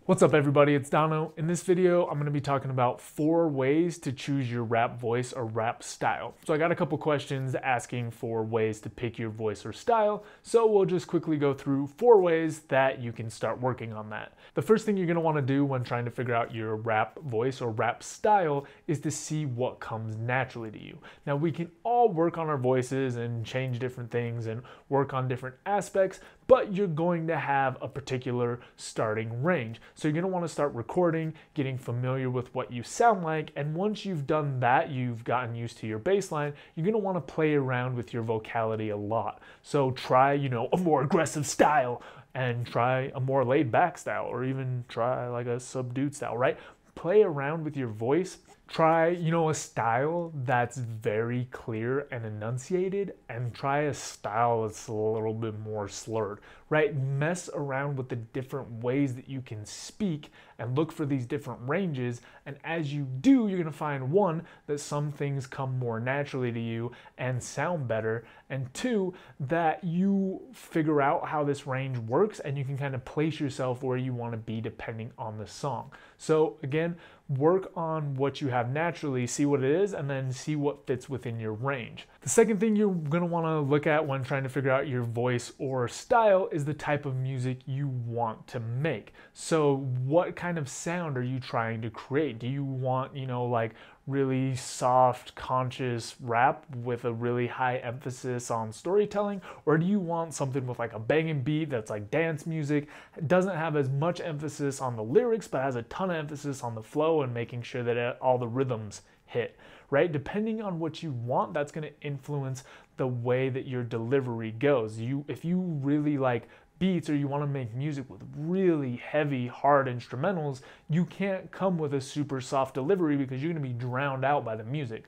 What's up everybody, it's Dono. In this video, I'm gonna be talking about 4 ways to choose your rap voice or rap style. So I got a couple questions asking for ways to pick your voice or style, so we'll just quickly go through 4 ways that you can start working on that. The first thing you're gonna wanna do when trying to figure out your rap voice or rap style is to see what comes naturally to you. Now we can all work on our voices and change different things and work on different aspects, but you're going to have a particular starting range. So you're gonna wanna start recording, getting familiar with what you sound like, and once you've done that, you've gotten used to your baseline, you're gonna wanna play around with your vocality a lot. So try, a more aggressive style, and try a more laid back style, or even try like a subdued style, right? Play around with your voice. Try, a style that's very clear and enunciated, and try a style that's a little bit more slurred, right? Mess around with the different ways that you can speak and look for these different ranges. And as you do, you're gonna find 1, that some things come more naturally to you and sound better, and 2, that you figure out how this range works and you can kind of place yourself where you wanna be depending on the song. So again, work on what you have naturally, see what it is, and then see what fits within your range. The second thing you're gonna wanna look at when trying to figure out your voice or style is the type of music you want to make. So what kind of sound are you trying to create? Do you want, like really soft, conscious rap with a really high emphasis on storytelling? Or do you want something with like a banging beat that's like dance music? It doesn't have as much emphasis on the lyrics, but has a ton of emphasis on the flow and making sure that all the rhythms hit, right? Depending on what you want, that's going to influence the way that your delivery goes. If you really like beats, or you want to make music with really heavy, hard instrumentals, you can't come with a super soft delivery because you're going to be drowned out by the music.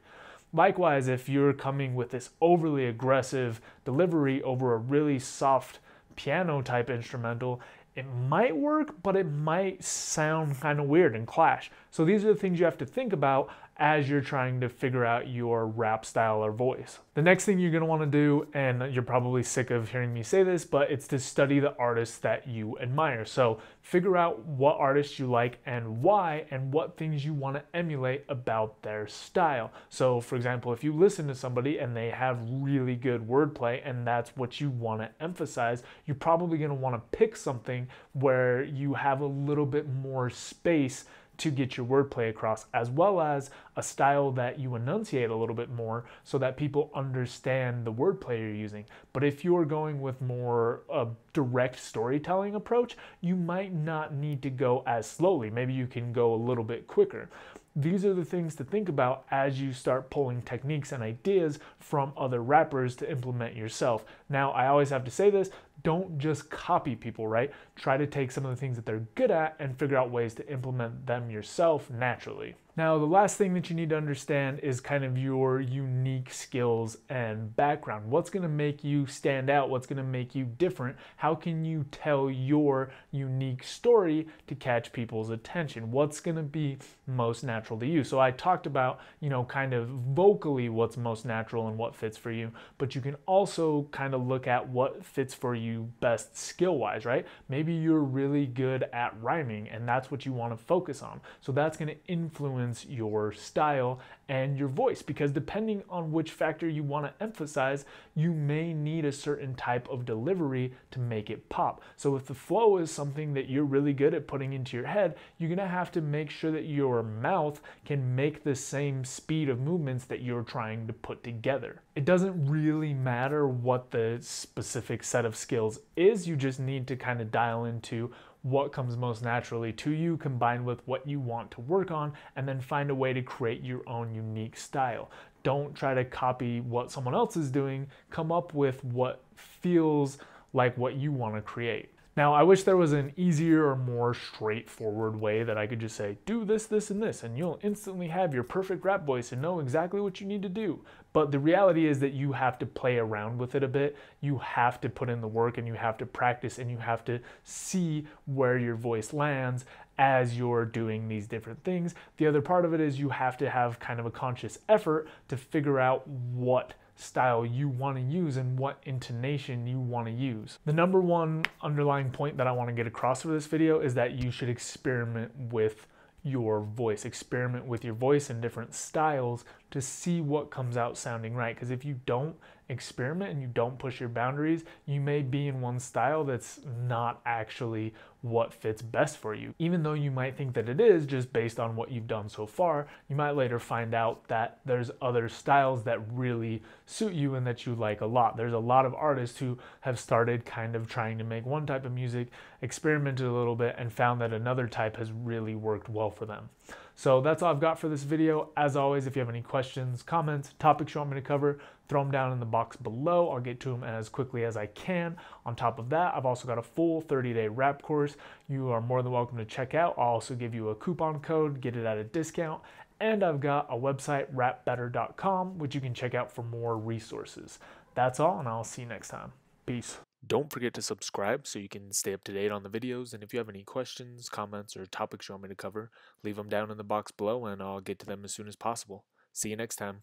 Likewise, if you're coming with this overly aggressive delivery over a really soft piano type instrumental, it might work, but it might sound kind of weird and clash. So these are the things you have to think about as you're trying to figure out your rap style or voice. The next thing you're gonna wanna do, and you're probably sick of hearing me say this, but it's to study the artists that you admire. So figure out what artists you like and why, and what things you wanna emulate about their style. So for example, if you listen to somebody and they have really good wordplay and that's what you wanna emphasize, you're probably gonna wanna pick something where you have a little bit more space to get your wordplay across, as well as a style that you enunciate a little bit more so that people understand the wordplay you're using. But if you're going with more a direct storytelling approach, you might not need to go as slowly. Maybe you can go a little bit quicker. These are the things to think about as you start pulling techniques and ideas from other rappers to implement yourself. Now, I always have to say this, don't just copy people, right? Try to take some of the things that they're good at and figure out ways to implement them yourself naturally. Now, the last thing that you need to understand is kind of your unique skills and background. What's gonna make you stand out? What's gonna make you different? How can you tell your unique story to catch people's attention? What's gonna be most natural to you? So I talked about, kind of vocally what's most natural and what fits for you, but you can also kind of look at what fits for you best skill-wise, right? Maybe you're really good at rhyming and that's what you wanna focus on. So that's gonna influence your style and your voice, because depending on which factor you want to emphasize, you may need a certain type of delivery to make it pop. So if the flow is something that you're really good at putting into your head, you're gonna have to make sure that your mouth can make the same speed of movements that you're trying to put together. It doesn't really matter what the specific set of skills is, you just need to kind of dial into what comes most naturally to you, combined with what you want to work on, and then find a way to create your own unique style. Don't try to copy what someone else is doing, come up with what feels like what you want to create. Now, I wish there was an easier or more straightforward way that I could just say, do this, this, and this, and you'll instantly have your perfect rap voice and know exactly what you need to do. But the reality is that you have to play around with it a bit. You have to put in the work and you have to practice and you have to see where your voice lands as you're doing these different things. The other part of it is you have to have kind of a conscious effort to figure out what style you want to use and what intonation you want to use. The number one underlying point that I want to get across for this video is that you should experiment with your voice. Experiment with your voice in different styles to see what comes out sounding right. Because if you don't experiment and you don't push your boundaries, you may be in one style that's not actually what fits best for you. Even though you might think that it is, just based on what you've done so far, you might later find out that there's other styles that really suit you and that you like a lot. There's a lot of artists who have started kind of trying to make one type of music, experimented a little bit, and found that another type has really worked well for them. So that's all I've got for this video. As always, if you have any questions, comments, topics you want me to cover, throw them down in the box below. I'll get to them as quickly as I can. On top of that, I've also got a full 30-day rap course you are more than welcome to check out. I'll also give you a coupon code, get it at a discount. And I've got a website, rapbetter.com, which you can check out for more resources. That's all, and I'll see you next time. Peace. Don't forget to subscribe so you can stay up to date on the videos, and if you have any questions, comments, or topics you want me to cover, leave them down in the box below and I'll get to them as soon as possible. See you next time.